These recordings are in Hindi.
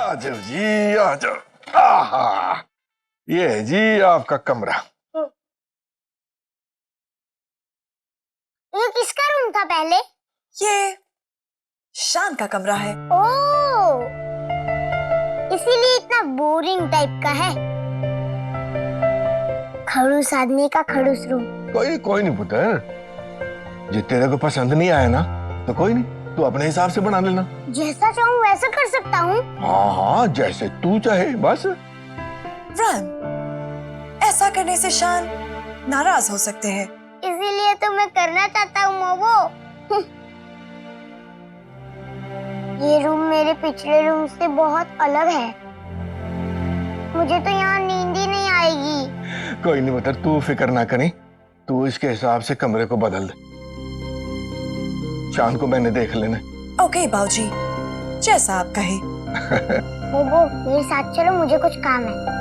आ जाओ जी, आ जाओ। आहा, ये है जी आपका कमरा। ये किसका रूम था पहले? ये शान का कमरा है। ओह, इसीलिए इतना बोरिंग टाइप का है। खड़ूस आदमी का खड़ूस रूम। कोई नहीं पुत्र, जो तेरे को पसंद नहीं आया ना तो कोई नहीं, तू अपने हिसाब से बना लेना। जैसा चाहूँ वैसा कर सकता हूँ। हाँ, जैसे तू चाहे बस। रन, ऐसा करने से शान नाराज हो सकते हैं। इसीलिए तो मैं करना चाहता हूँ मोमो। ये रूम मेरे पिछले रूम से बहुत अलग है। मुझे तो यहाँ नींद ही नहीं आएगी। कोई नहीं पुत्र, तू फिक्र ना करें, तू इसके हिसाब से कमरे को बदल दे। शान को मैंने देख लेना। ओके बाबूजी, जैसा आप कहे। मोमो, मेरे साथ चलो, मुझे कुछ काम है।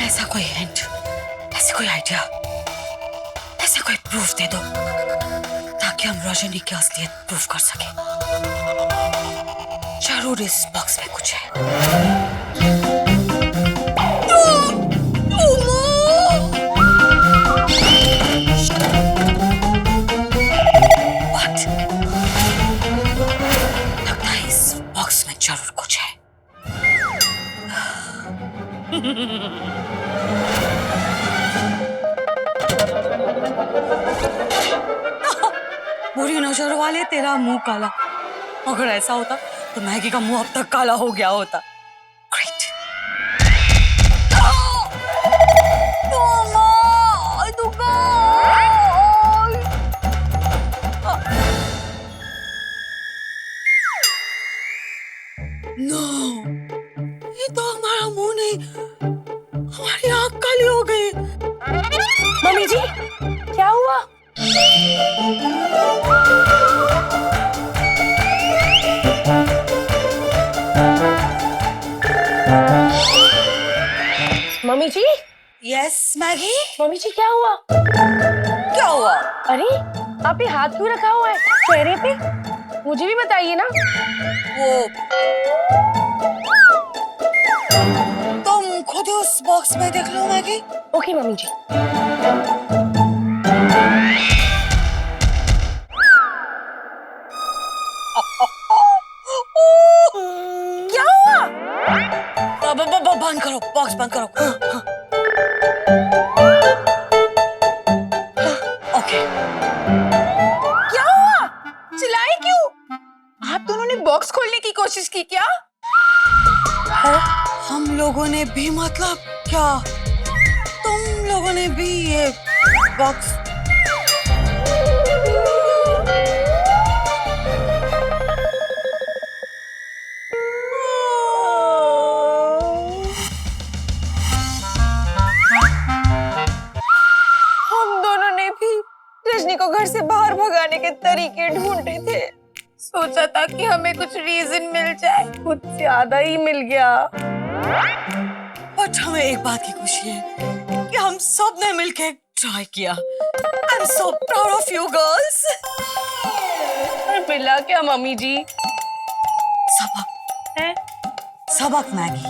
ऐसा कोई हिंट, ऐसे कोई आइडिया, ऐसे कोई प्रूफ दे दो ताकि हम रजनी की असलियत प्रूफ कर सके। जरूर इस बॉक्स में कुछ है। What? लगता है इस बॉक्स में जरूर कुछ है। बुरी नजर वाले तेरा मुंह काला। अगर ऐसा होता तो मैगी का मुंह अब तक काला हो गया होता। ग्रेट। नो, ये तो हमारा मुंह नहीं, हमारी आंख काली हो गई। मम्मी जी, क्या हुआ? मम्मी जी, यस मैगी। मम्मी जी क्या हुआ? क्या हुआ? अरे, आप ये हाथ क्यों रखा हुआ है चेहरे पे? मुझे भी बताइए ना। वो तुम खुद उस बॉक्स में देख लो मैगी। ओके मम्मी जी। क्या हुआ? बंद करो, बॉक्स बंद करो। ओके। क्या हुआ? चिल्लाए क्यों? आप दोनों ने बॉक्स खोलने की कोशिश की क्या? हम लोगों ने भी, मतलब क्या तुम लोगों ने भी ये बॉक्स? हम दोनों ने भी रजनी को घर से बाहर भगाने के तरीके ढूंढे थे। सोचा था कि हमें कुछ रीजन मिल जाए, कुछ ज्यादा ही मिल गया। बट हमें एक बात की खुशी है कि हम सब ने मिलकर ट्राई किया। I am so proud of you girls. और मिला क्या मम्मी जी? सबक है? सबक मैगी।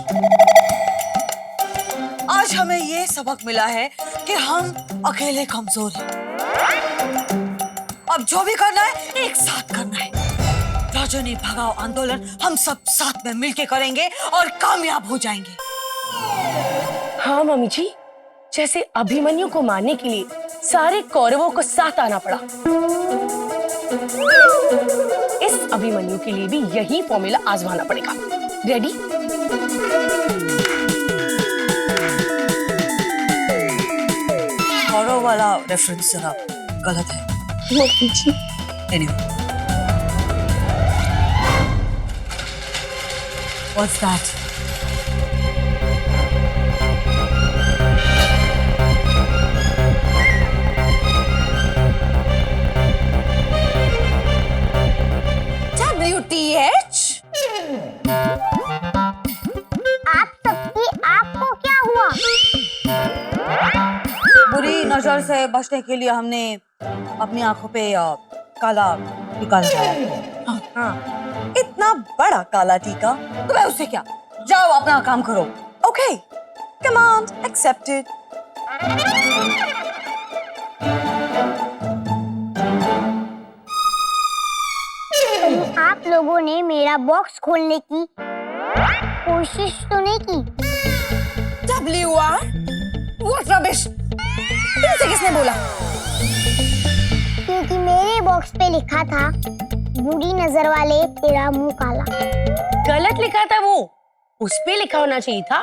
आज हमें ये सबक मिला है कि हम अकेले कमजोर हैं। अब जो भी करना है एक साथ करना है। रजनी भगाओ आंदोलन हम सब साथ में मिलके करेंगे और कामयाब हो जाएंगे। हाँ मम्मी जी, जैसे अभिमन्यु को मारने के लिए सारे कौरवों को साथ आना पड़ा, इस अभिमन्यु के लिए भी यही फॉर्मूला आजमाना पड़ेगा। रेडी? कौरव वाला रेफरेंस जरा गलत है। Mummy ji, Anyway. What's that? से बचने के लिए हमने अपनी आंखों पे काला टीका लगाया। हाँ, इतना बड़ा काला टीका, तो मैं उससे क्या? जाओ अपना काम करो। Okay, command accepted. आप लोगों ने मेरा बॉक्स खोलने की कोशिश तो नहीं की? WR? What rubbish? तुमसे किसने बोला? क्योंकि मेरे बॉक्स पे लिखा था बुरी नजर वाले तेरा मुंह काला। गलत लिखा था वो, उस पे लिखा होना चाहिए था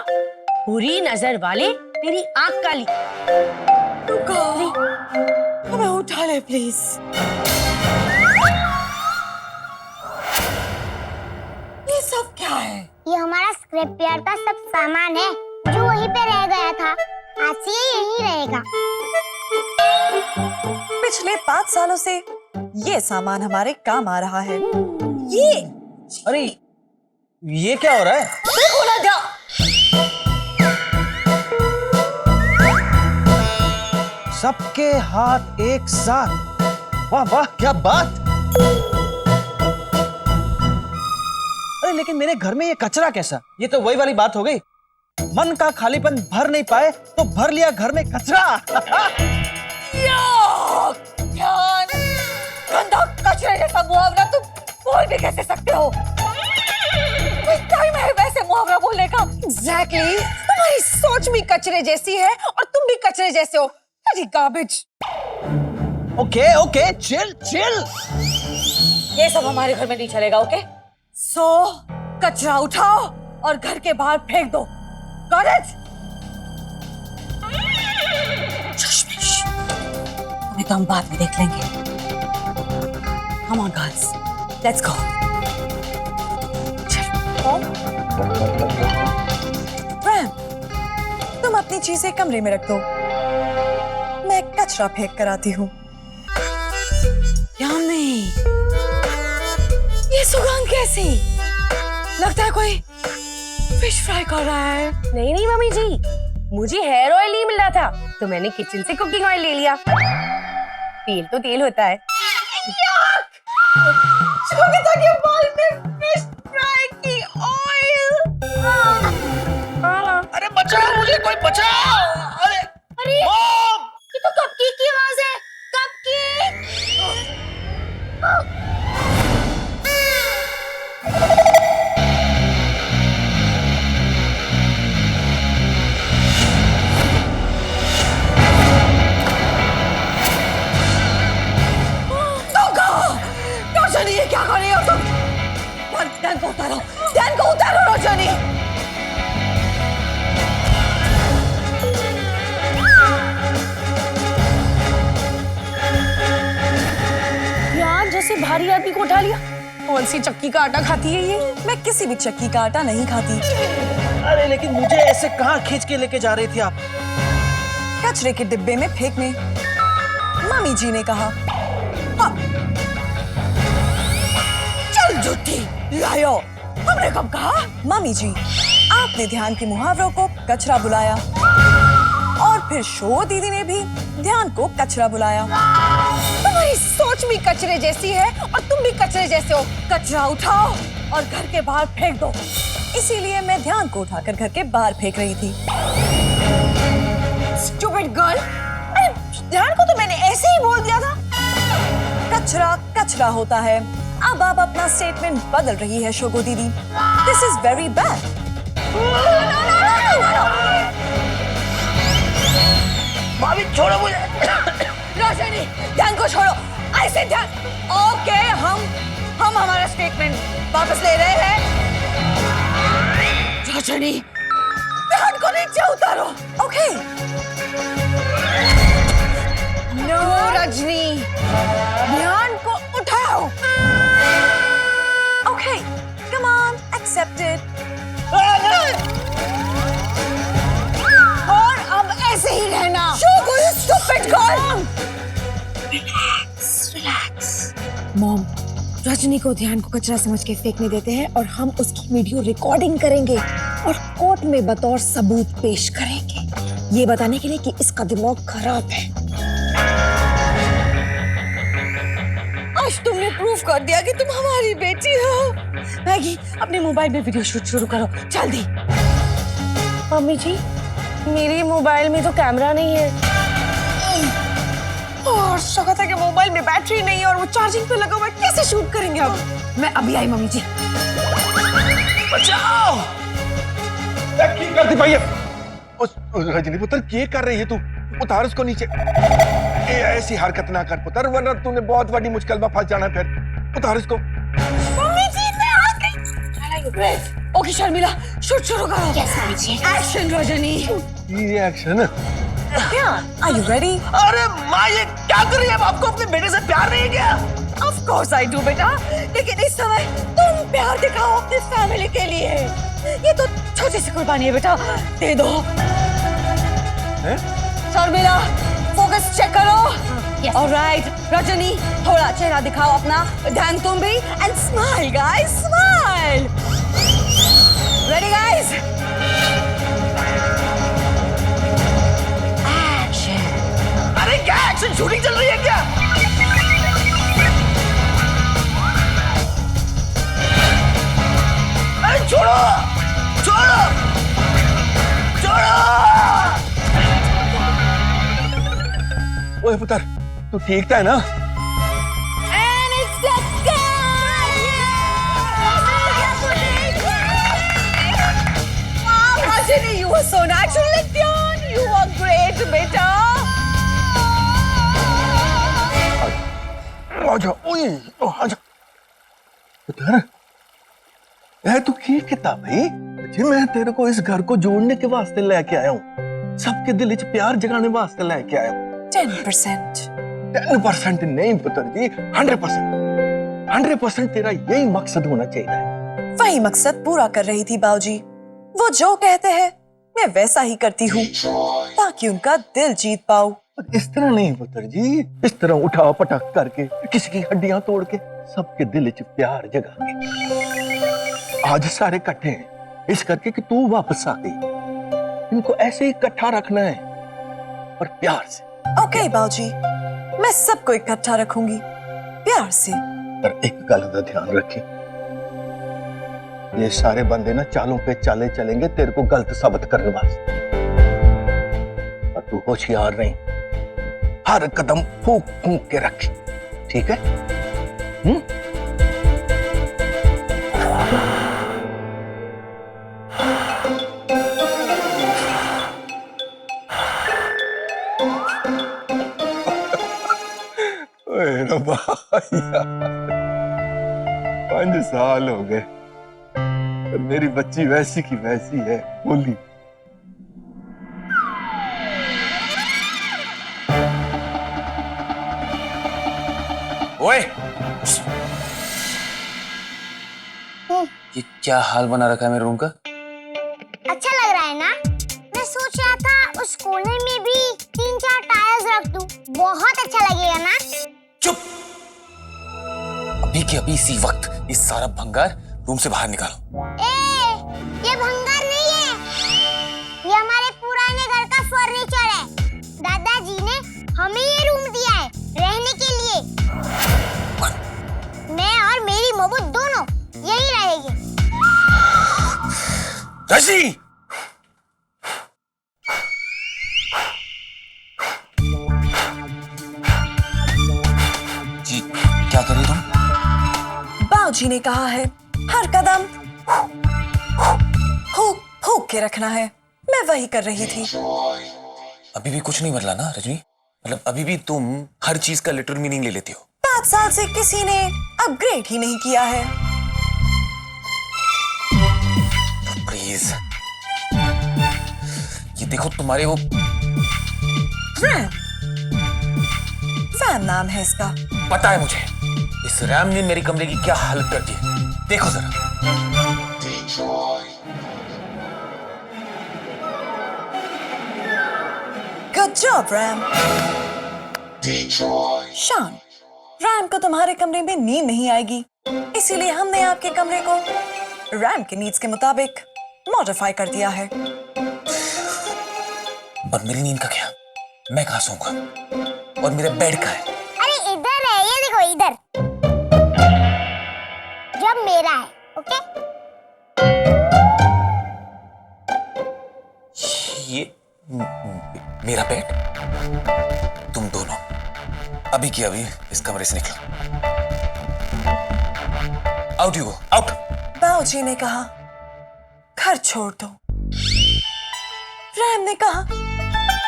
बुरी नजर वाले तेरी आंख काली। हमें उठा ले प्लीज। ये सब क्या है? ये हमारा स्क्रैप यार्ड का सब सामान है जो वहीं पे रह गया था। आज से ये यहीं रहेगा। पिछले 5 सालों से ये सामान हमारे काम आ रहा है। ये अरे ये क्या हो रहा है? देखो ना क्या? सबके हाथ एक साथ, वाह वाह क्या बात। अरे लेकिन मेरे घर में ये कचरा कैसा? ये तो वही वाली बात हो गई, मन का खालीपन भर नहीं पाए तो भर लिया घर में कचरा। ध्यान, गंदा कचरे जैसा मुहावरा तुम बोल भी कैसे सकते हो? कोई टाइम है वैसे मुहावरा बोलने का? Exactly. तुम्हारी सोच भी कचरे जैसी है और तुम भी कचरे जैसे हो। Bloody garbage. Okay okay, chill chill. ये सब हमारे घर में नहीं चलेगा, ओके? सो कचरा उठाओ और घर के बाहर फेंक दो। Got it? चश्मिश, तुम्हें तो हम बाद में देख लेंगे। Come on girls, let's go. Ram, तुम अपनी चीजें कमरे में रख दो, मैं कचरा फेंक कर आती हूँ। यम्मी, ये सुगंध कैसी? लगता है कोई फिश फ्राई कर रहा है। नहीं नहीं मम्मी जी, मुझे हेयर ऑयल नहीं मिल रहा था तो मैंने किचन से कुकिंग ऑयल ले लिया। तेल तो तेल होता है। श्वेता के बाल में फिश फ्राई की ऑयल। अरे बचाओ मुझे, कोई बचाओ। अरे अरे मॉम! ये तो कपकी की आवाज है। कपकी। रोशनी, ये क्या कर रही हो तुम? ध्यान को उतारो, ध्यान को उतारो रोशनी। यार जैसे भारी आदमी को उठा लिया। कौन सी चक्की का आटा खाती है ये? मैं किसी भी चक्की का आटा नहीं खाती। अरे लेकिन मुझे ऐसे कहाँ खींच के लेके जा रही थी आप? कचरे के डिब्बे में फेंकने मम्मी जी ने कहा। हाँ। चल झूठी लायो, हमने कब कहा? मम्मी जी, आपने ध्यान के मुहावरों को कचरा बुलाया और फिर शो दीदी ने भी ध्यान को कचरा बुलाया। तुम्हारी सोच भी कचरे जैसी है और तुम भी कचरे जैसे हो। कचरा उठाओ और घर के बाहर फेंक दो। इसीलिए मैं ध्यान को उठाकर घर के बाहर फेंक रही थी। Stupid girl. अरे ध्यान को तो मैंने ऐसे ही बोल दिया था। कचरा कचरा होता है। अब आप अपना स्टेटमेंट बदल रही है शोगो दीदी। This is very bad. भाभी छोड़ो मुझे। रोशनी, ध्यान को छोड़ो। ऐसे ध्यान। ओके, हम हमारा स्टेटमेंट वापस ले रहे हैं। रोशनी, ध्यान को नीचे उतारो। ओके। नो रजनी, ध्यान को उठाओ। Okay, come on, accepted. और अब ऐसे ही रहना। शोगो, you stupid girl. Relax. Mom, Rajni को ध्यान को कचरा समझ के फेंकने देते हैं और हम उसकी वीडियो रिकॉर्डिंग करेंगे और कोर्ट में बतौर सबूत पेश करेंगे, ये बताने के लिए कि इसका दिमाग खराब है। आज तुमने प्रूफ कर दिया कि तुम हमारी बेटी हो। मैगी अपने मोबाइल में वीडियो शूट शुरू करो जल्दी। मम्मी जी, मेरे मोबाइल में तो कैमरा नहीं है। और शका था कि मोबाइल में बैटरी नहीं है और वो चार्जिंग पे लगा हुआ है, कैसे शूट करेंगे अब? मैं अभी आई मम्मी जी। बचाओ! की करती भैया। उस रजनी पुत्र ये कर रही है तू? उतार उसको नीचे। ऐसी हरकत ना कर पुत्र, वरना तूने बहुत बड़ी मुश्किल में फंस जाना फिर। उतार उसको। मम्मी जी मैं आ गई। ओके शर्मिला शूट शुरू करो। यस मम्मी जी। एक्शन रजनी। ये एक्शन। क्या? Are you ready? अरे माँ ये क्या कर रही है? आपको अपने बेटे से प्यार नहीं है क्या? Of course I do बेटा, लेकिन इस समय तुम प्यार दिखाओ अपनी फैमिली के लिए। ये तो छोटी सी कुर्बानी है बेटा, दे दो। शर्मिला फोकस चेक करो। ऑलराइट रजनी थोड़ा चेहरा दिखाओ अपना, ध्यान तुम भी and smile guys, smile. Ready guys? अरे क्या एक्शन शूटिंग चल रही है क्या? अरे छोड़ो छोड़ो छोड़ो। ओए पुत्र तू ठीक था ना? Rajani, you were so natural and pure. You were great, बेटा। आजा, ओए, आजा। पुत्र, ऐ तू की किता भाई? जी मैं तेरे को इस घर को जोड़ने के वास्ते लेके आया हूँ, सबके दिल विच प्यार जगाने वास्ते लेके आया हूँ। 10%। 10% नहीं पुत्र जी, 100%। 100% तेरा यही मकसद होना चाहिए। वही मकसद पूरा कर रही थी बाऊजी। वो जो कहते हैं मैं वैसा ही करती हूँ ताकि उनका दिल जीत पाऊं। इस तरह नहीं पुत्र जी, इस तरह उठा पटक करके किसी की हड्डियां तोड़ के सबके दिल च प्यार जगा के। आज सारे इकट्ठे हैं इस करके कि तू वापस आ गई। इनको ऐसे ही इकट्ठा रखना है और प्यार से। ओके बाऊजी, मैं सबको इकट्ठा रखूंगी प्यार से। पर एक गल का ध्यान रखी, ये सारे बंदे ना चालों पे चाले चलेंगे तेरे को गलत साबित करने वास्ते। और तू होशियार नहीं, हर कदम फूंक फूंक के रखी, ठीक है? ओए रब्बा यार, 5 साल हो गए और मेरी बच्ची वैसी की वैसी है, बोली। ओए, ये क्या हाल बना रखा है मेरे रूम का? अच्छा लग रहा है ना? मैं सोच रहा था उस कोने में भी 3-4 टायर्स रख दूं, बहुत अच्छा लगेगा ना? चुप! अभी के अभी इसी वक्त ये सारा भंगार रूम से बाहर निकालो। ये भंगार नहीं है, ये हमारे पुराने घर का फर्नीचर है। दादाजी ने हमें ये रूम दिया है रहने के लिए। मैं और मेरी मोबू दोनों यही रहेंगे। रजनी! जी क्या कर रही तुम? बाऊजी ने कहा है हर कदम फूंक फूंक के रखना है, मैं वही कर रही थी। अभी भी कुछ नहीं बदला ना रजनी? मतलब अभी भी तुम हर चीज का लिटरल मीनिंग ले लेती हो? 5 साल से किसी ने अपग्रेड ही नहीं किया है। प्लीज ये देखो तुम्हारे वो रैम, रैम नाम है इसका। पता है मुझे, इस रैम ने मेरे कमरे की क्या हालत कर दी है। देखो जरा। Good job RAM. शान, रैम को तुम्हारे कमरे में नींद नहीं आएगी, इसीलिए हमने आपके कमरे को रैम के नीड्स के मुताबिक मॉडिफाई कर दिया है। और मेरी नींद का क्या? मैं कहाँ सोऊंगा? और मेरा बेड कहाँ है? अरे इधर है, ये देखो इधर। मेरा पेट, तुम दोनों अभी की अभी इस कमरे से निकलो। Out you go, out. बाबूजी ने कहा घर छोड़ दो, रैम ने कहा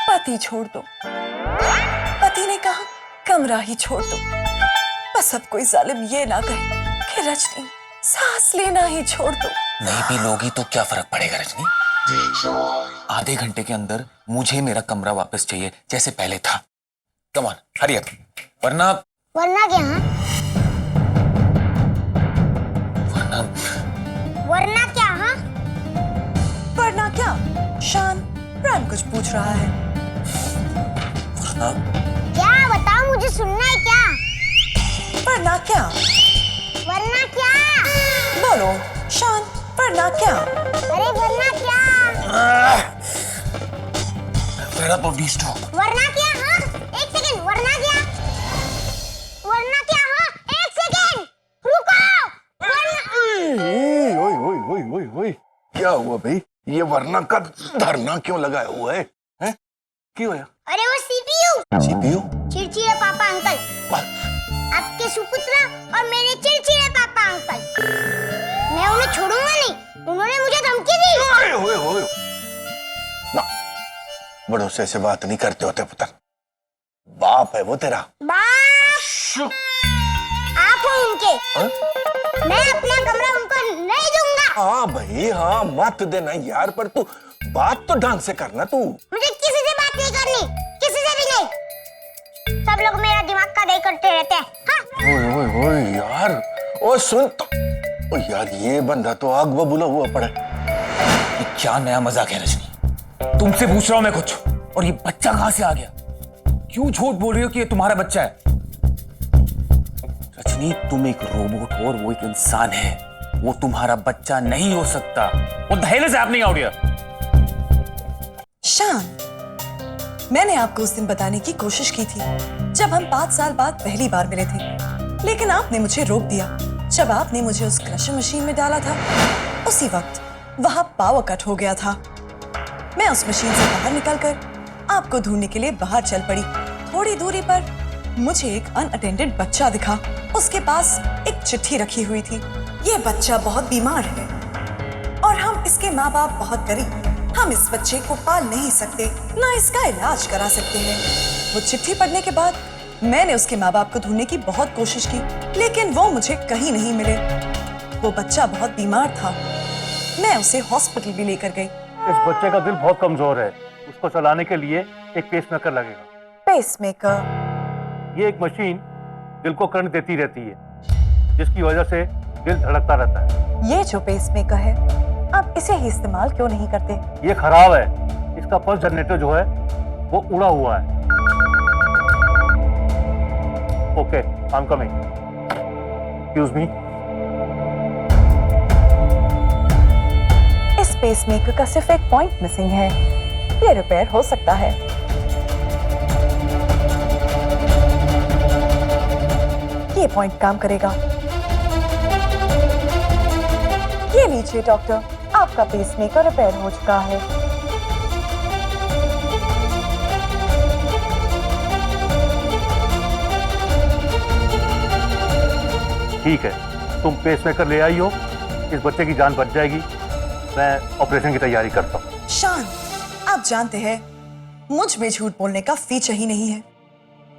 पति छोड़ दो, पति ने कहा कमरा ही छोड़ दो। बस अब कोई जालिम ये ना कहे कि रजनी सांस लेना ही छोड़ दो। नहीं भी लोगी तो क्या फर्क पड़ेगा रजनी? आधे घंटे के अंदर मुझे मेरा कमरा वापस चाहिए जैसे पहले था। कम ऑन, हरी अप, वरना वरना क्या? हाँ? वरना वरना क्या? हाँ? वरना क्या? शान, रैम कुछ पूछ रहा है। वरना क्या बताओ, मुझे सुनना है क्या? वरना क्या? वरना क्या? बोलो शान, वरना क्या? अरे वरना क्या? Fed up of these talk. वरना क्या? हाँ? एक सेकंड, वरना क्या? वरना क्या? हाँ? एक सेकंड, रुको। ओए ओए ओए ओए ओए, क्या हुआ भाई? ये वरना का धरना क्यों लगाया हुआ है? हैं? क्यों है? अरे वो सीपीयू, सीपीयू? चिड़चिड़े पापा अंकल, आपके सुपुत्र और मेरे चिड़चिड़े पापा अंकल। मैं उन्हें छोड़ूंगा नहीं, उन्होंने मुझे धमकी दी। ओए ओए ओए, ना, बड़ों से ऐसे बात नहीं करते होते पुत्र। बाप है वो तेरा। बाप? आप हो उनके। हाँ? मैं अपना कमरा उनको नहीं दूंगा। हाँ भाई हाँ, मत देना यार, पर तू बात तो ढंग से करना तू। मुझे किसी से बात नहीं करनी, किसी से भी नहीं। सब लोग मेरा दिमाग का दही करते रहते हैं। हाँ? ओए ओए ओए यार, ओ सुन तो, ओ यार ये बंदा तो आग बबूला हुआ पड़ा है। ये क्या नया मजाक है रजनी? तुमसे पूछ रहा हूं मैं कुछ, और ये बच्चा कहां से आ गया? क्यों झूठ बोल रही हो कि ये तुम्हारा बच्चा है? रजनी, तुम एक रोबोट हो और वो एक इंसान है। वो तुम्हारा बच्चा नहीं हो सकता। What the hell is happening out here? शान, मैंने आपको उस दिन बताने की कोशिश की थी जब हम 5 साल बाद पहली बार मिले थे, लेकिन आपने मुझे रोक दिया जब आपने मुझे उस क्रशर मशीन में डाला था। उसी वक्त वहां पावर कट हो गया था। मैं उस मशीन से बाहर निकलकर आपको ढूंढने के लिए बाहर चल पड़ी। थोड़ी दूरी पर मुझे एक अनअटेंडेड बच्चा दिखा। उसके पास एक चिट्ठी रखी हुई थी। ये बच्चा बहुत बीमार है और हम इसके माँ बाप बहुत गरीब। हम इस बच्चे को पाल नहीं सकते, ना इसका इलाज करा सकते हैं। वो चिट्ठी पढ़ने के बाद मैंने उसके माँ बाप को ढूंढने की बहुत कोशिश की, लेकिन वो मुझे कहीं नहीं मिले। वो बच्चा बहुत बीमार था। मैं उसे हॉस्पिटल भी लेकर गई। इस बच्चे का दिल बहुत कमजोर है, उसको चलाने के लिए एक पेसमेकर लगेगा। पेसमेकर? ये एक मशीन दिल को करंट देती रहती है, जिसकी वजह से दिल धड़कता रहता है। ये जो पेसमेकर है, आप इसे ही इस्तेमाल क्यों नहीं करते? ये खराब है, इसका पल्स जनरेटर जो है वो उड़ा हुआ है। Okay, I am coming. Excuse me. इस पेसमेकर का सिर्फ एक पॉइंट मिसिंग है। ये रिपेयर हो सकता है। ये पॉइंट काम करेगा। ये लीजिए डॉक्टर, आपका पेसमेकर रिपेयर हो चुका है। ठीक है, तुम पेसमेकर ले आई हो, इस बच्चे की जान बच जाएगी। मैं ऑपरेशन की तैयारी करता हूँ। शान, आप जानते हैं मुझ में झूठ बोलने का फीचर ही नहीं है।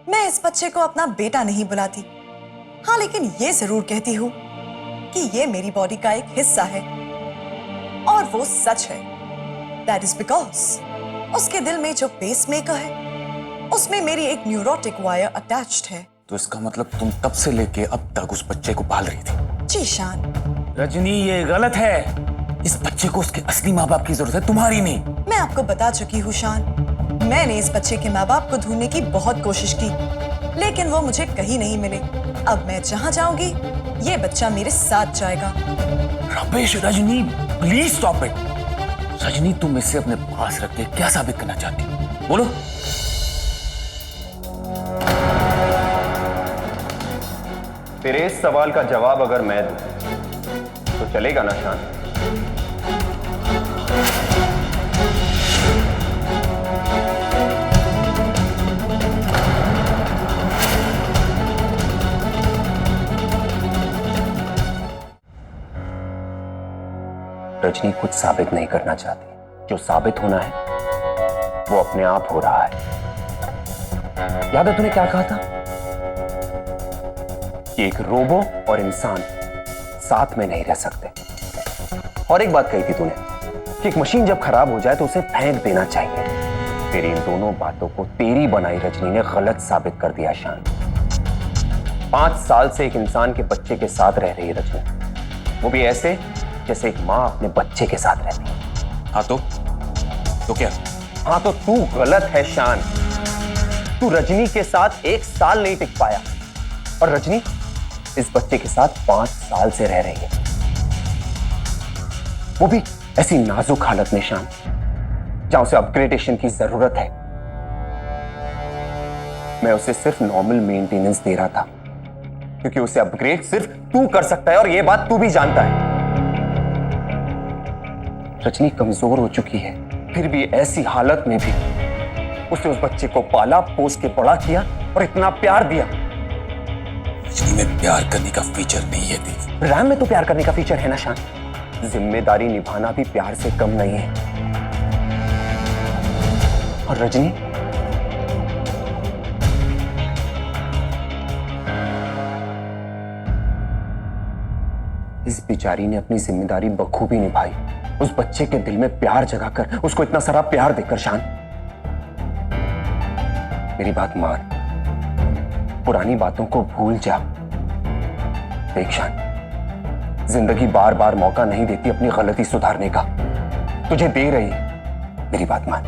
मैं इस बच्चे को अपना बेटा नहीं बुलाती। हाँ, लेकिन ये जरूर कहती हूँ कि ये मेरी बॉडी का एक हिस्सा है, और वो सच है। That is because उसके दिल में जो पेसमेकर है, उसमें मेरी एक न्यूरोटिक वायर अटैच्ड है। तो इसका मतलब तुम तब से लेके अब तक उस बच्चे को पाल रही थी? जी शान। रजनी, ये गलत है। इस बच्चे को उसके असली माँ बाप की जरूरत है, तुम्हारी नहीं। मैं आपको बता चुकी हूँ शान, मैंने इस बच्चे के माँ बाप को ढूंढने की बहुत कोशिश की, लेकिन वो मुझे कहीं नहीं मिले। अब मैं जहाँ जाऊंगी, ये बच्चा मेरे साथ जाएगा। Ramesh, Rajni, please stop it. Rajni, तुम इसे अपने पास रख के क्या साबित करना चाहती हो? बोलो। तेरे इस सवाल का जवाब अगर मैं दूं तो चलेगा ना शान? रजनी कुछ साबित नहीं करना चाहती। जो साबित होना है वो अपने आप हो रहा है। याद है तूने क्या कहा था कि एक रोबो और इंसान साथ में नहीं रह सकते। और एक बात कही थी तूने कि एक मशीन जब खराब हो जाए तो उसे फेंक देना चाहिए। तेरी इन दोनों बातों को तेरी बनाई रजनी ने गलत साबित कर दिया शान। 5 साल से एक इंसान के बच्चे के साथ रह रही है रजनी, वो भी ऐसे जैसे एक माँ अपने बच्चे के साथ रहती है। हाँ तो क्या? हाँ तो तू गलत है शान। तू रजनी के साथ 1 साल नहीं टिक पाया और रजनी इस बच्चे के साथ 5 साल से रह रही है, वो भी ऐसी नाजुक हालत में शान जहां उसे अपग्रेडेशन की जरूरत है। मैं उसे सिर्फ नॉर्मल मेंटेनेंस दे रहा था क्योंकि उसे अपग्रेड सिर्फ तू कर सकता है और यह बात तू भी जानता है। रजनी कमजोर हो चुकी है, फिर भी ऐसी हालत में भी उसने उस बच्चे को पाला, पोस के बड़ा किया और इतना प्यार दिया। रजनी में प्यार करने का फीचर नहीं है देव। रैम में तो प्यार करने का फीचर है ना शान। जिम्मेदारी निभाना भी प्यार से कम नहीं है। और रजनी इस बेचारी ने अपनी जिम्मेदारी बखूबी निभाई, उस बच्चे के दिल में प्यार जगाकर, उसको इतना सारा प्यार देकर। शान मेरी बात मान, पुरानी बातों को भूल जा। देख शान, जिंदगी बार बार मौका नहीं देती अपनी गलती सुधारने का, तुझे दे रही है। मेरी बात मान,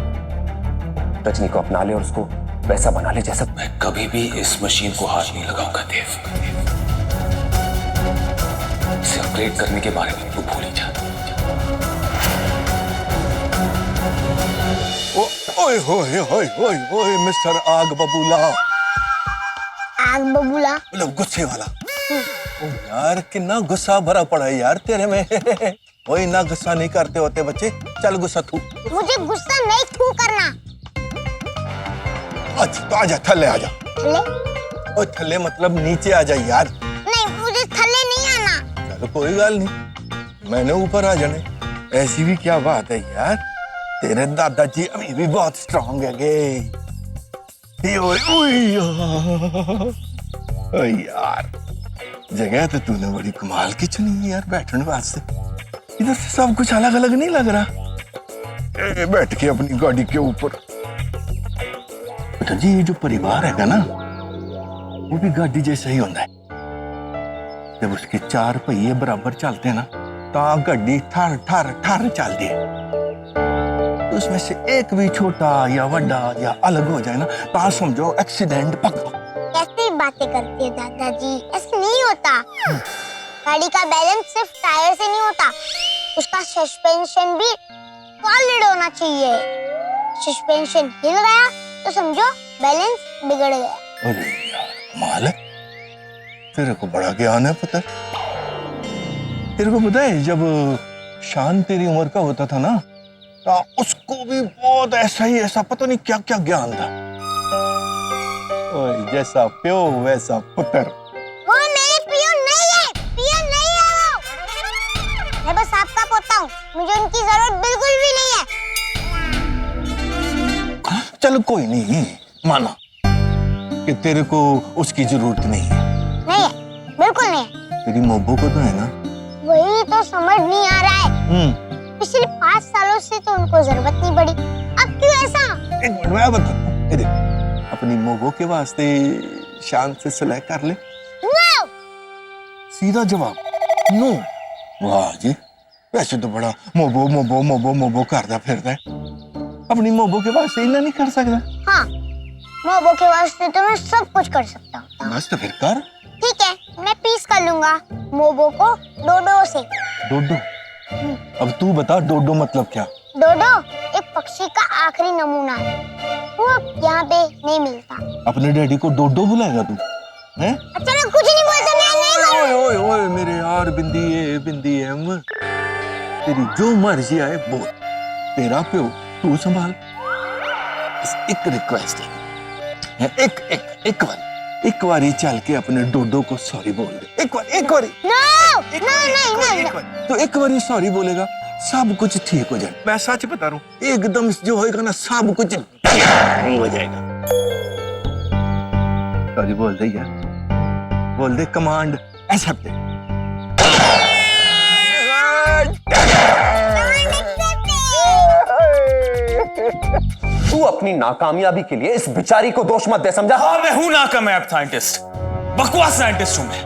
रजनी को अपना ले और उसको वैसा बना ले जैसा। मैं कभी भी इस मशीन को हाथ नहीं लगाऊंगा देव। इसे अपग्रेड करने के बारे में तू भूल ही जा। ओए होए होए होए होए मिस्टर आग बबूला। आग बबूला मतलब गुस्से वाला। ओ यार कितना गुस्सा भरा पड़ा है यार तेरे में। ओए ना गुस्सा नहीं करते होते बच्चे, चल गुस्सा तू। मुझे गुस्सा नहीं थू करना। अच्छा तो आजा, थल्ले आजा। थल्ले? ओ थल्ले मतलब नीचे आजा यार। नहीं, मुझे थल्ले नहीं आना। चलो कोई गल नहीं, मैंने ऊपर आ जाने। ऐसी भी क्या बात है यार, तेरे दादाजी अभी भी बहुत स्ट्रांग है गे। ओए यार, जगह तो तूने बड़ी कमाल की चुनी है यार बैठने वास्ते। इधर से सब कुछ अलग अलग नहीं लग रहा। बैठ के अपनी गाड़ी के ऊपर। बेटा जी ये जो परिवार है ना, वो भी गाड़ी जैसा ही होता है। जब उसके 4 पहिए बराबर चलते हैं ना, तो गाड़ी ठर ठर ठर चलती है। तो उसमें से एक भी छोटा या बड़ा या अलग हो जाए ना, तो समझो एक्सीडेंट पक्का। कैसी बातें करती है दादाजी, ऐसा नहीं होता। गाड़ी का बैलेंस सिर्फ टायर से नहीं होता, उसका सस्पेंशन भी सॉलिड होना चाहिए। सस्पेंशन हिल गया तो समझो बैलेंस बिगड़ गया। अरे यार कमाल है, तेरे को बड़ा ज्ञान है पता। तेरे को पता है जब शान तेरी उम्र का होता था ना, तो उसको भी बहुत ऐसा ही ऐसा पता नहीं क्या क्या ज्ञान था। ओए जैसा प्यो वैसा पुत्र। वो मेरे पियो नहीं है, पियो नहीं है वो। मैं बस आपका पोता हूँ, मुझे उनकी जरूरत बिल्कुल भी नहीं है। चल कोई नहीं, माना कि तेरे को उसकी जरूरत नहीं है। नहीं है, बिल्कुल नहीं है। तेरी मोबो को तो है ना। वही तो समझ नहीं आ रहा है। पिछले 5 सालों से तो उनको जरूरत नहीं पड़ी, अब क्यों ऐसा? एक मिनट मैं बताता हूँ। अपनी मोबो के वास्ते शान से सुलह कर ले। नो! सीधा जवाब नो। वाह जी, वैसे तो बड़ा मोबो मोबो मोबो मोबो करता फिरता है, अपनी मोबो के वास्ते इतना नहीं कर सकता? हाँ, मोबो के वास्ते तो मैं सब कुछ कर सकता हूँ। बस तो फिर कर। ठीक है, मैं पीस कर लूंगा मोबो को डोडो से। डोडो? अब तू बता डोडो मतलब क्या? डोडो एक पक्षी का आखिरी नमूना है, वो अब यहाँ पे नहीं मिलता। अपने डैडी को डोडो बुलाएगा तू? हैं? अच्छा मैं कुछ नहीं बोलता, मैं नहीं ओए ओए ओए मेरे यार बिंदी है, तेरी जो मर्जी आए बोल, तेरा प्यो तू संभाल। बस एक रिक्वेस्ट है, एक बारी चल के अपने डोडो को सॉरी बोल दे। एक बारी नो, नहीं नहीं नहीं। तो एक बारी सॉरी बोलेगा सब कुछ ठीक हो जाए। मैं सच बता रहा हूँ, एकदम जो होएगा ना सब कुछ ठीक हो जाएगा। सॉरी बोल दे यार, बोल दे कमांड एक्सेप्ट। तू अपनी नाकामयाबी के लिए इस बेचारी को दोष मत दे, समझा? हाँ, मैं हूं नाकामयाब साइंटिस्ट, बकवास साइंटिस्ट हूं मैं।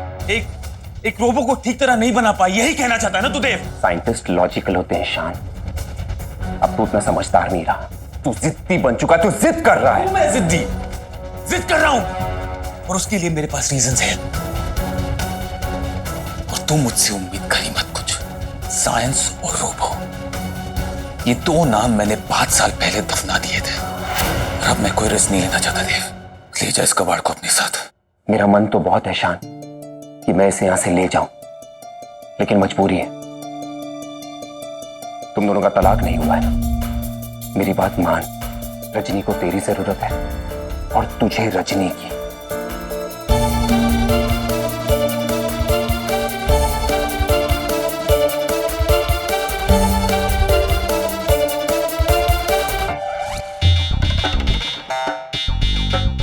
एक रोबो को ठीक तरह नहीं बना पाई, यही कहना चाहता है ना तू देव? साइंटिस्ट लॉजिकल होते हैं शान, अब तू उतना समझदार नहीं रहा। तू जिद्दी बन चुका, तू जिद कर रहा है। मैं जिद कर रहा हूं और उसके लिए मेरे पास रीजंस हैं। और तू मुझसे उम्मीद करी मत कुछ। साइंस और रोबो, ये दो नाम मैंने 5 साल पहले दफना दिए थे और अब मैं कोई रिस्क नहीं लेना चाहता देव। ले जा इस कबाड़ को अपने साथ। मेरा मन तो बहुत है शान कि मैं इसे यहां से ले जाऊं, लेकिन मजबूरी है। तुम दोनों का तलाक नहीं हुआ है ना? मेरी बात मान, रजनी को तेरी जरूरत है और तुझे रजनी की।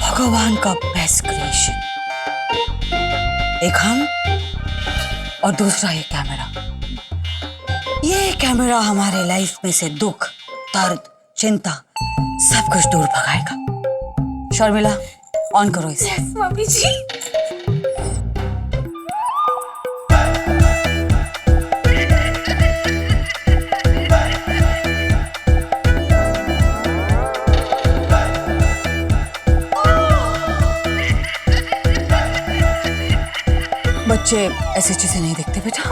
भगवान का बेस्ट क्रिएशन, एक हम और दूसरा ये कैमरा। ये कैमरा हमारे लाइफ में से दुख, दर्द, चिंता सब कुछ दूर भगाएगा। शर्मिला, ऑन करो इसे। मम्मी जी। बच्चे ऐसी चीजें नहीं देखते बेटा।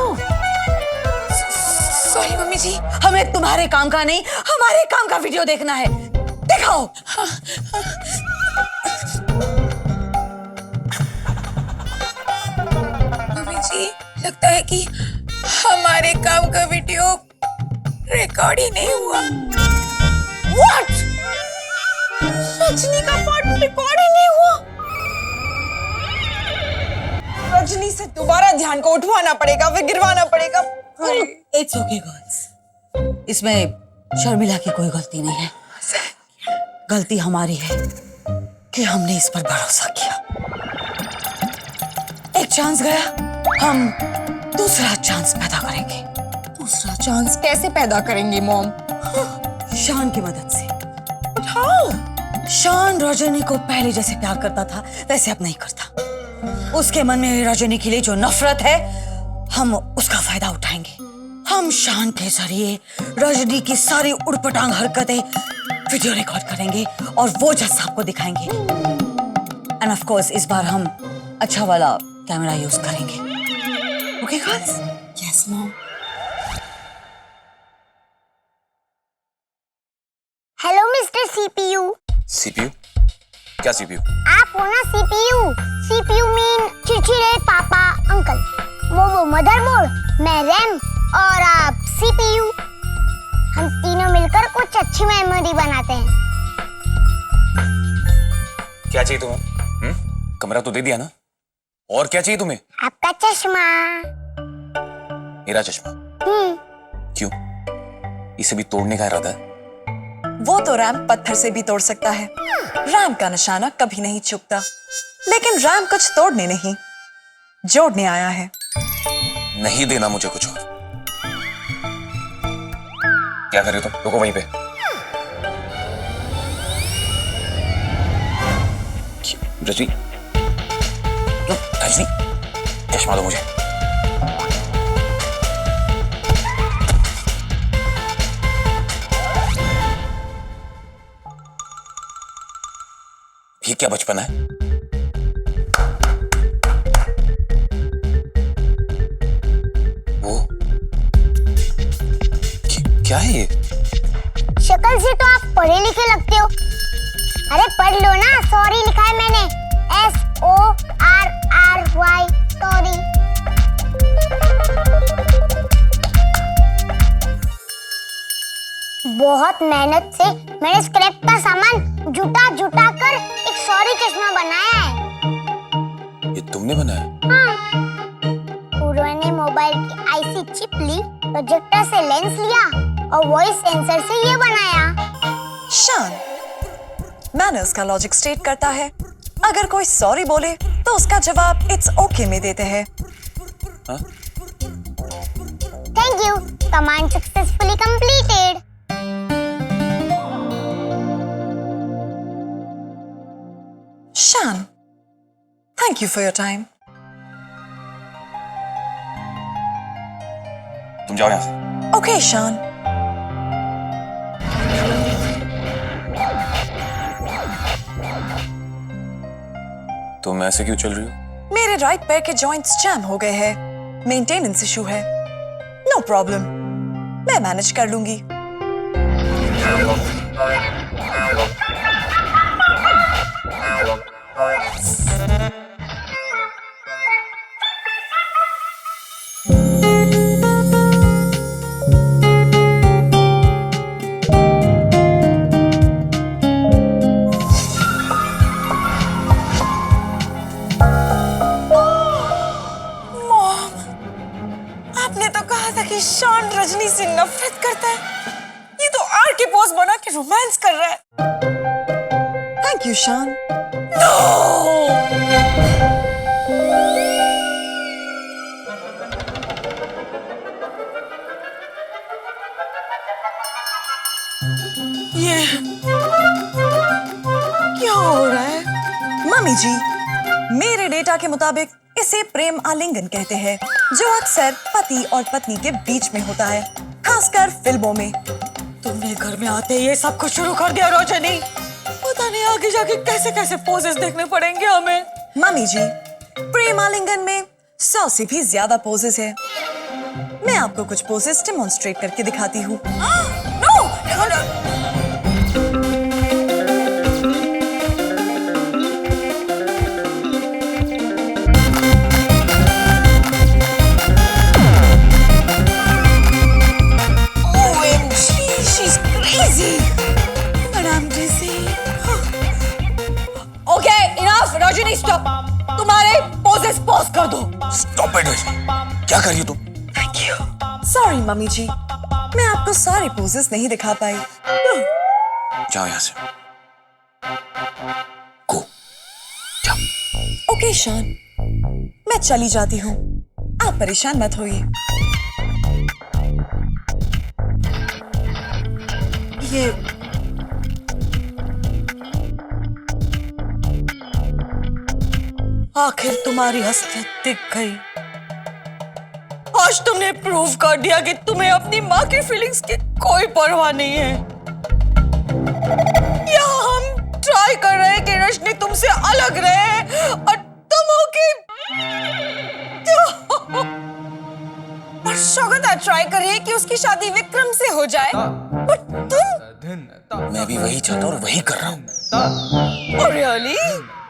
सॉरी मम्मी जी। हमें तुम्हारे काम का नहीं, हमारे काम का वीडियो देखना है। दिखाओ। मम्मी जी, लगता है कि हमारे काम का वीडियो रिकॉर्ड ही नहीं हुआ। What? रजनी का पार्ट रिकॉर्ड ही नहीं हुआ। रजनी से दोबारा ध्यान को उठवाना पड़ेगा, फिर गिरवाना पड़ेगा। It's okay girls। इसमें शर्मिला की कोई गलती नहीं है। गलती हमारी है कि हमने इस पर भरोसा किया। एक चांस गया, हम दूसरा चांस पैदा करेंगे। दूसरा चांस कैसे पैदा करेंगे मॉम? शान की मदद से। शान रजनी को पहले जैसे प्यार करता था वैसे अब नहीं करता। उसके मन में रजनी के लिए जो नफरत है, हम उसका फायदा उठाएंगे। हम शान के जरिए रजनी की सारी उड़पटांग हरकतें वीडियो रिकॉर्ड करेंगे और वो जज साहब को दिखाएंगे। एंड ऑफ कोर्स इस बार हम अच्छा वाला कैमरा यूज करेंगे। Okay girls? Yes mom. Hello mister CPU. CPU? क्या सीपीयू? आप हो ना सीपीयू। सीपीयू मीन चिड़चिड़े पापा अंकल। वो मदरबोर्ड, मैं रैम और आप सीपीयू। हम तीनों मिलकर कुछ अच्छी मेमोरी बनाते हैं। क्या चाहिए तुम्हें? कमरा तो दे दिया ना, और क्या चाहिए तुम्हें? आपका चश्मा। मेरा चश्मा? क्यों? इसे भी तोड़ने का इरादा है? वो तो रैम पत्थर से भी तोड़ सकता है। रैम का निशाना कभी नहीं चुकता, लेकिन रैम कुछ तोड़ने नहीं, जोड़ने आया है। नहीं देना मुझे कुछ और। क्या कर रहे हो तुम? रुको वहीं पे। रजनी, रजनी, चश्मा दो मुझे। ये क्या बचपन है? वो क्या है ये? शक्ल से तो आप पढ़े लिखे लगते हो। अरे पढ़ लो ना, सॉरी लिखा है मैंने, SORRY, सॉरी। बहुत मेहनत से मैंने स्क्रैप का सामान जुटा कर एक सॉरी चश्मा बनाया है। ये तुमने बनाया? हाँ, पुराने मोबाइल की IC ही चिपली प्रोजेक्टर से लेंस लिया और वॉइस सेंसर से ये बनाया। शान, मैंने उसका लॉजिक स्टेट करता है, अगर कोई सॉरी बोले तो उसका जवाब इट्स ओके में देते हैं। Thank you, command successfully completed. Shaan, thank you for your time. तुम जाओ यहां से। ओके शान। तुम ऐसे क्यों चल रही हो? मेरे राइट पैर के जॉइंट्स जैम हो गए हैं, मेंटेनेंस इशू है। नो प्रॉब्लम, मैं मैनेज कर लूंगी। आपने तो कहा था कि शान रजनी से नफरत करता है, ये तो आर के पोज बना के रोमांस कर रहा है। थैंक यू शान। ये क्या हो रहा है? मम्मी जी, मेरे डेटा के मुताबिक इसे प्रेम आलिंगन कहते हैं, जो अक्सर पति और पत्नी के बीच में होता है, खासकर फिल्मों में। तुमने घर में आते ही ये सब कुछ शुरू कर दिया रोशनी। पता नहीं आगे जाके कैसे कैसे पोजेस देखने पड़ेंगे हमें। मम्मी जी, प्रेम आलिंगन में 100 से भी ज्यादा पोजेस है। मैं आपको कुछ पोजेस डेमोन्स्ट्रेट करके दिखाती हूँ। Okay, enough Rajni, stop. तुम्हारे पोजेस पॉज कर दो। Stop it. क्या कर रही हो तुम? Thank you. सॉरी मम्मी जी, मैं आपको सारे पोजेस नहीं दिखा पाई। जाओ यहां से। गो। जाओ। ओके शान, मैं चली जाती हूँ, आप परेशान मत होइए। ये आखिर तुम्हारी हसरत दिख गई। आज तुमने प्रूव कर दिया कि तुम्हें अपनी माँ की फीलिंग्स की कोई परवाह नहीं है। यहाँ हम ट्राई कर रहे हैं कि रजनी तुमसे अलग रहे और तुम हो कि और स्वागता ट्राई कर रही है कि उसकी शादी विक्रम से हो जाए। बट तुम, मैं भी वही चाहता हूँ और वही कर रहा हूँ। और रियली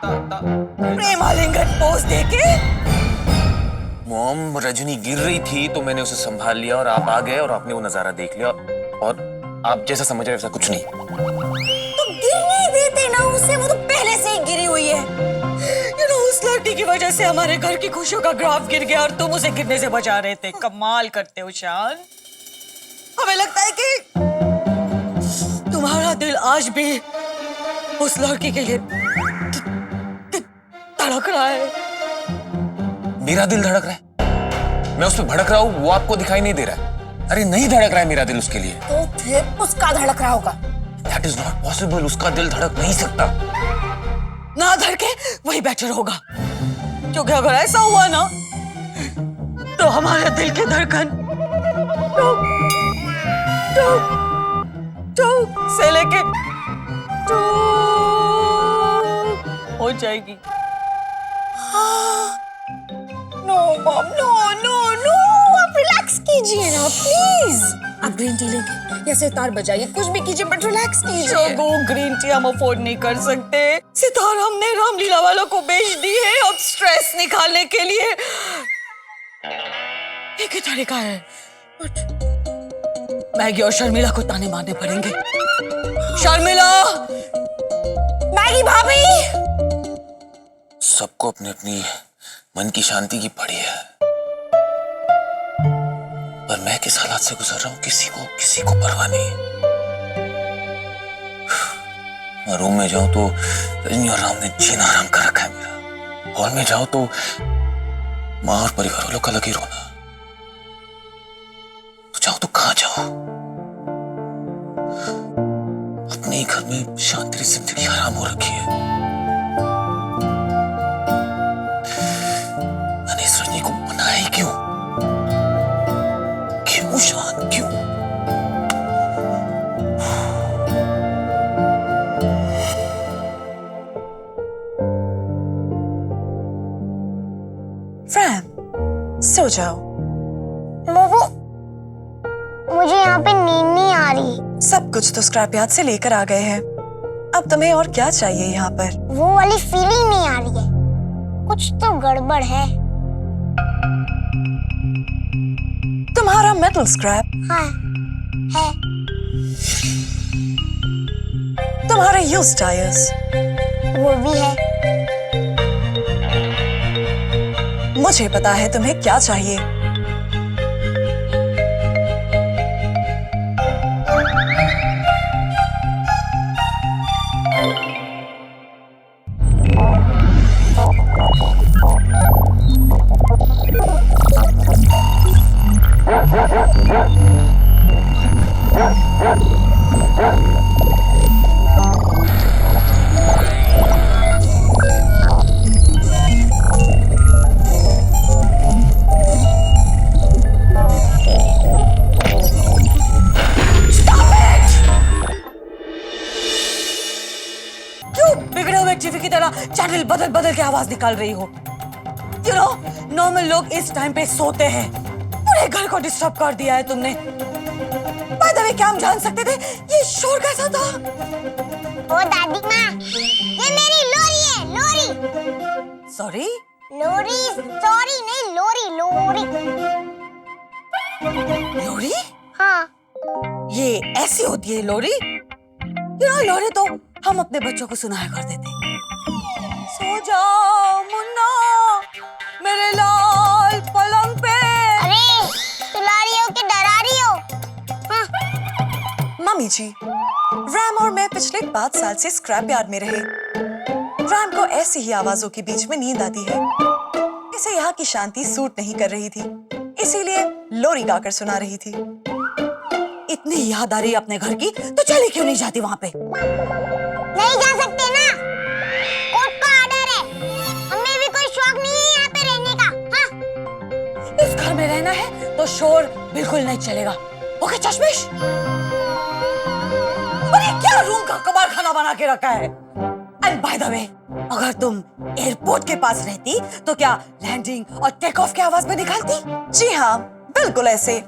प्रेम आलिंगन पोज देके? मॉम, रजनी गिर रही थी तो मैंने उसे संभाल लिया और आप आ गए और आपने वो नजारा देख लिया और आप जैसा समझ रहे वैसा कुछ नहीं। तो गिरने देते ना उसे, वो तो पहले से ही गिरी हुई है। उस लड़की की वजह से हमारे घर की खुशियों का ग्राफ गिर गया और तुम उसे गिरने से बचा रहे थे। कमाल करते हो शान। हमें लगता है कि तुम्हारा दिल आज भी उस लड़की के लिए धड़क रहा है। मेरा दिल धड़क रहा है? मैं उस पर भड़क रहा हूँ, वो आपको दिखाई नहीं दे रहा है? अरे नहीं धड़क रहा है मेरा दिल उसके लिए। तो फिर उसका धड़क रहा होगा। That is not possible, उसका दिल धड़क नहीं सकता। ना धड़के वही बेटर होगा, क्योंकि अगर ऐसा हुआ ना तो हमारे दिल की धड़कन टुक टुक टुक से लेके टुक हो जाएगी। No mom, no no no, आप रिलैक्स कीजिए ना प्लीज। आप ग्रीन टी लेंगे या सितार बजाइए, कुछ भी कीजिए बट रिलैक्स कीजिए। ग्रीन टी हम अफोर्ड नहीं कर सकते। सितार हमने रामलीला वालों को बेच दी है अब स्ट्रेस निकालने के लिए। एक ही तरीका है, बट मैगी और शर्मिला को ताने मारने पड़ेंगे। शर्मिला, मैगी भाभी। सबको अपनी अपनी मन की शांति की पड़ी है। पर मैं किस हालात से गुजर रहा हूं किसी को परवाह नहीं। मैं रूम में जाऊं तो रजनी और राम ने जीना आराम कर रखा है मेरा। हॉल में जाओ तो माँ और परिवार वालों का लगी रोना। तो जाओ तो कहां जाओ? अपने ही घर में शांति से जिंदगी हराम हो रखी है। मैंने इस रजनी को मनाया ही क्यों? क्यों शान, क्यों? फ्रैम, सो जाओ। मोमो, मुझे यहाँ पे नींद नहीं आ रही। सब कुछ तो स्क्रैप यार्ड से लेकर आ गए हैं। अब तुम्हें और क्या चाहिए यहाँ पर? वो वाली फीलिंग नहीं आ रही है। कुछ तो गड़बड़ है। तुम्हारा मेटल स्क्रैप, हाँ, है। तुम्हारे यूज टायर्स, वो भी है। मुझे पता है तुम्हें क्या चाहिए। बिगड़े हुए टीवी की तरह चैनल बदल बदल के आवाज निकाल रही हो। यू नो, नॉर्मल लोग इस टाइम पे सोते हैं। पूरे घर को डिस्टर्ब कर दिया है तुमने। बाय द वे, क्या हम जान सकते थे ये शोर कैसा था? ओ दादी माँ, ये मेरी लोरी है, लोरी। सॉरी? लोरी, सॉरी नहीं, लोरी, लोरी। लोरी? हाँ। ये ऐसी होती है लोरी? यू नो, लोरी तो हम अपने बच्चों को सुनाया करते थे। सो जाओ मुन्ना, मेरे लाल पलंग पे। अरे, सुला रही हो कि डरा रही हो? हाँ। मम्मी जी, रैम और मैं पिछले 5 साल से स्क्रैप यार्ड में रहे। रैम को ऐसी ही आवाजों के बीच में नींद आती है। इसे यहाँ की शांति सूट नहीं कर रही थी, इसीलिए लोरी गाकर सुना रही थी। इतनी याद आ रही अपने घर की, तो चली क्यों नहीं जाती वहाँ पे? नहीं जा सकते ना, कोर्ट का ऑर्डर है। हमें भी कोई शौक नहीं है यहाँ पे रहने का। हाँ। इस घर में रहना है तो शोर बिल्कुल नहीं चलेगा। ओके चश्मिश? अरे क्या रूम का कबाड़ खाना बना के रखा है? एंड बाय द वे, अगर तुम एयरपोर्ट के पास रहती तो क्या लैंडिंग और टेक ऑफ की आवाज भी निकालती? जी हाँ, बिल्कुल ऐसे।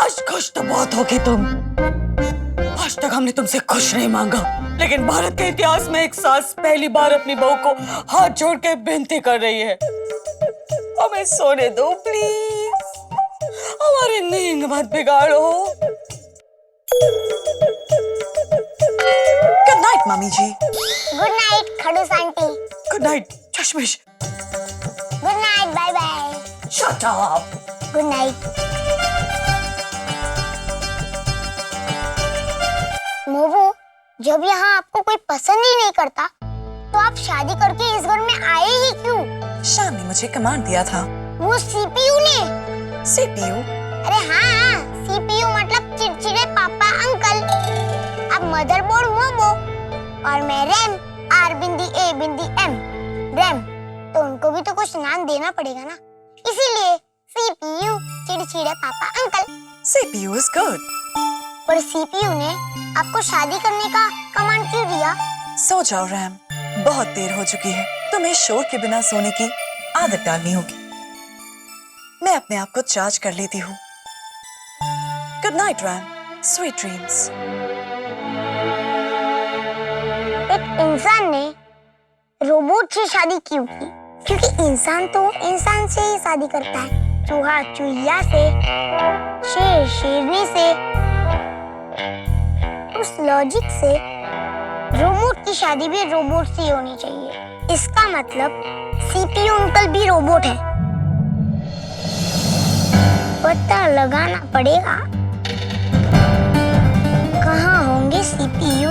आज खुश तो बहुत होगी तुम। आज तक हमने तुमसे कुछ नहीं मांगा, लेकिन भारत के इतिहास में एक सास पहली बार अपनी बहू को हाथ जोड़ के विनती कर रही है, हमें सोने दो प्लीज, हमारी नींद मत बिगाड़ो। Good night mummy ji. Good night खड़ूस आंटी। गुड नाइट चश्मिश। Good night, bye bye. Shut up. Good night. मोबू, जब यहाँ आपको कोई पसंद ही नहीं करता, तो आप शादी करके इस घर में आए ही क्यों? शाम ने मुझे कमांड दिया था। वो सीपीयू ने। सीपीयू? अरे हाँ, सीपीयू मतलब चिड़चिड़े पापा अंकल। अब मदरबोर्ड मोमो और मैं रैम, आर बिंदी ए बिंदी एम, रैम। तो उनको भी तो कुछ नाम देना पड़ेगा ना, इसीलिए सीपीयू, चिड़चिड़े पापा अंकल। CPU is good. पर सीपीयू ने आपको शादी करने का कमांड क्यों दिया? सो जाओ रैम, बहुत देर हो चुकी है। तुम्हें शोर के बिना सोने की आदत डालनी होगी। मैं अपने आप को चार्ज कर लेती हूँ। Good night RAM, sweet dreams. एक इंसान ने रोबोट से शादी क्यों की? क्योंकि इंसान तो इंसान से ही शादी करता है, चूहा चूहिया से, शेर शेरनी से। उस लॉजिक से रोबोट की शादी भी रोबोट से ही होनी चाहिए। इसका मतलब सीपीयू अंकल भी रोबोट है। पता लगाना पड़ेगा कहाँ होंगे सीपीयू।